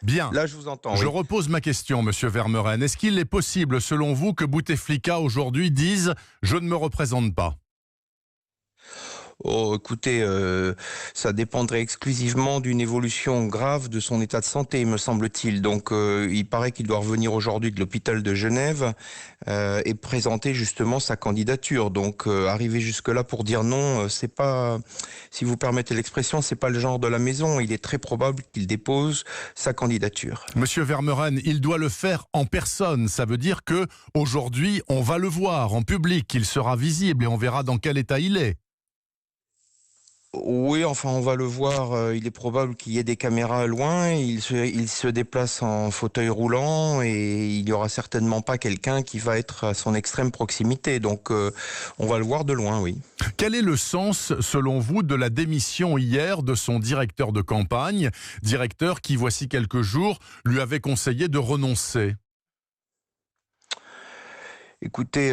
Bien. Là, je vous entends. Je Oui. repose ma question, Monsieur Vermeuren. Est-ce qu'il est possible, selon vous, que Bouteflika aujourd'hui dise « je ne me représente pas » ? Oh, écoutez, ça dépendrait exclusivement d'une évolution grave de son état de santé, me semble-t-il. Donc, il paraît qu'il doit revenir aujourd'hui de l'hôpital de Genève et présenter justement sa candidature. Donc, arriver jusque-là pour dire non, c'est pas, si vous permettez l'expression, c'est pas le genre de la maison. Il est très probable qu'il dépose sa candidature. Monsieur Vermeuren, il doit le faire en personne. Ça veut dire que aujourd'hui, on va le voir en public, il sera visible et on verra dans quel état il est. Oui, enfin, on va le voir. Il est probable qu'il y ait des caméras loin. Il se déplace en fauteuil roulant et il n'y aura certainement pas quelqu'un qui va être à son extrême proximité. Donc, on va le voir de loin, oui. Quel est le sens, selon vous, de la démission hier de son directeur de campagne, directeur qui, voici quelques jours, lui avait conseillé de renoncer ? Écoutez,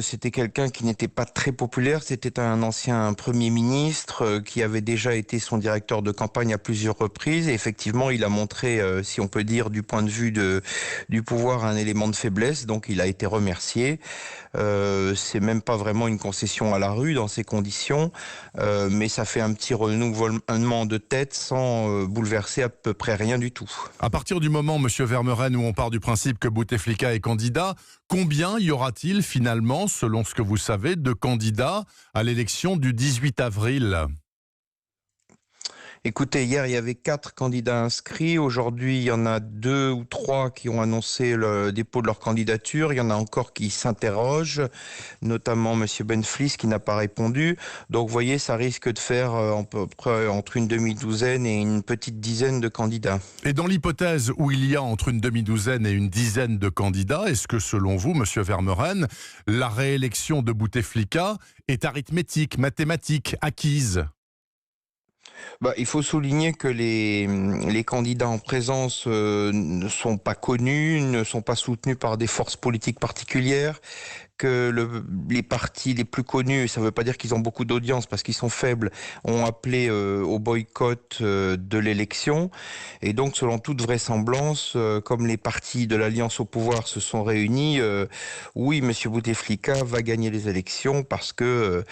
c'était quelqu'un qui n'était pas très populaire. C'était un ancien Premier ministre qui avait déjà été son directeur de campagne à plusieurs reprises. Et effectivement, il a montré, si on peut dire, du point de vue du pouvoir, un élément de faiblesse. Donc, il a été remercié. C'est même pas vraiment une concession à la rue dans ces conditions, mais ça fait un petit renouvellement de tête sans bouleverser à peu près rien du tout. À partir du moment, Monsieur Vermeuren, où on part du principe que Bouteflika est candidat, combien y aura-t-il finalement, selon ce que vous savez, de candidats à l'élection du 18 avril ? Écoutez, hier, il y avait 4 candidats inscrits. Aujourd'hui, il y en a 2 ou 3 qui ont annoncé le dépôt de leur candidature. Il y en a encore qui s'interrogent, notamment Monsieur Benflis qui n'a pas répondu. Donc, vous voyez, ça risque de faire à peu près entre une demi-douzaine et une petite dizaine de candidats. Et dans l'hypothèse où il y a entre une demi-douzaine et une dizaine de candidats, est-ce que, selon vous, Monsieur Vermeuren, la réélection de Bouteflika est arithmétique, mathématique, acquise ? Il faut souligner que les candidats en présence ne sont pas connus, ne sont pas soutenus par des forces politiques particulières, que les partis les plus connus, ça ne veut pas dire qu'ils ont beaucoup d'audience parce qu'ils sont faibles, ont appelé au boycott de l'élection. Et donc, selon toute vraisemblance, comme les partis de l'Alliance au pouvoir se sont réunis, oui, M. Bouteflika va gagner les élections parce que,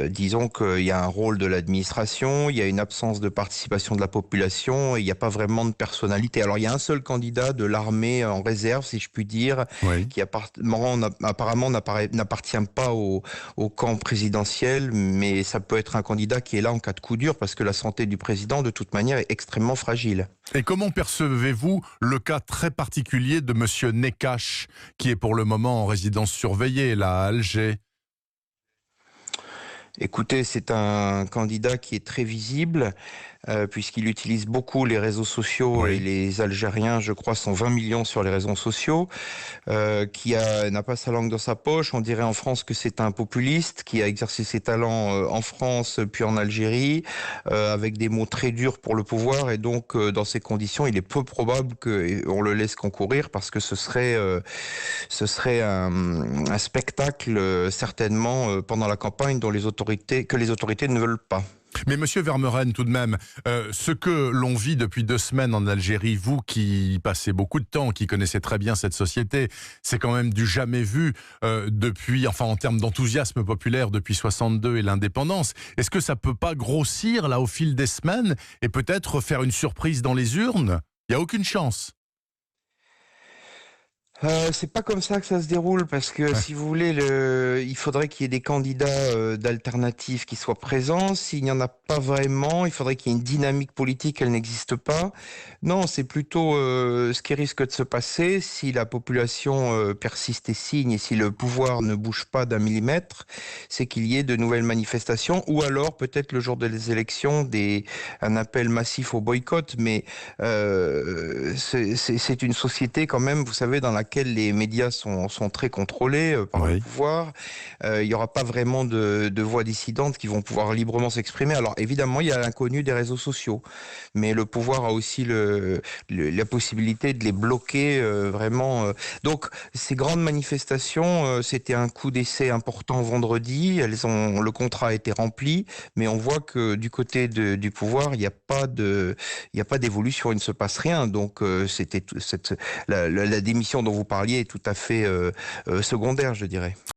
disons qu'il y a un rôle de l'administration, il y a une absence de participation de la population et il n'y a pas vraiment de personnalité. Alors, il y a un seul candidat de l'armée en réserve, si je puis dire, Oui. qui apparemment n'appartient pas au camp présidentiel, mais ça peut être un candidat qui est là en cas de coup dur parce que la santé du président, de toute manière, est extrêmement fragile. Et comment percevez-vous le cas très particulier de Monsieur Nekach, qui est pour le moment en résidence surveillée, là, à Alger ? Écoutez, c'est un candidat qui est très visible, puisqu'il utilise beaucoup les réseaux sociaux. Oui. Et les Algériens, je crois, sont 20 millions sur les réseaux sociaux, qui n'a pas sa langue dans sa poche. On dirait en France que c'est un populiste qui a exercé ses talents en France puis en Algérie, avec des mots très durs pour le pouvoir. Et donc, dans ces conditions, il est peu probable qu'on le laisse concourir parce que ce serait un spectacle certainement pendant la campagne que les autorités ne veulent pas. Mais Monsieur Vermeuren, tout de même, ce que l'on vit depuis 2 semaines en Algérie, vous qui y passez beaucoup de temps, qui connaissez très bien cette société, c'est quand même du jamais vu depuis, enfin en termes d'enthousiasme populaire depuis 62 et l'indépendance. Est-ce que ça peut pas grossir là au fil des semaines et peut-être faire une surprise dans les urnes ? Il n'y a aucune chance. C'est pas comme ça que ça se déroule parce que si vous voulez, il faudrait qu'il y ait des candidats d'alternatives qui soient présents. S'il n'y en a pas vraiment, il faudrait qu'il y ait une dynamique politique, elle n'existe pas. Non, c'est plutôt ce qui risque de se passer si la population persiste et signe et si le pouvoir ne bouge pas d'un millimètre, c'est qu'il y ait de nouvelles manifestations ou alors peut-être le jour des élections un appel massif au boycott. Mais c'est une société quand même, vous savez, dans laquelle laquelle les médias sont très contrôlés par le Oui. pouvoir. Il n'y aura pas vraiment de voix dissidentes qui vont pouvoir librement s'exprimer. Alors évidemment, il y a l'inconnu des réseaux sociaux, mais le pouvoir a aussi la possibilité de les bloquer vraiment. Donc ces grandes manifestations, c'était un coup d'essai important vendredi. Le contrat a été rempli, mais on voit que du côté du pouvoir, il n'y a pas d'évolution, il ne se passe rien. Donc la démission dont vous parliez est tout à fait secondaire, je dirais.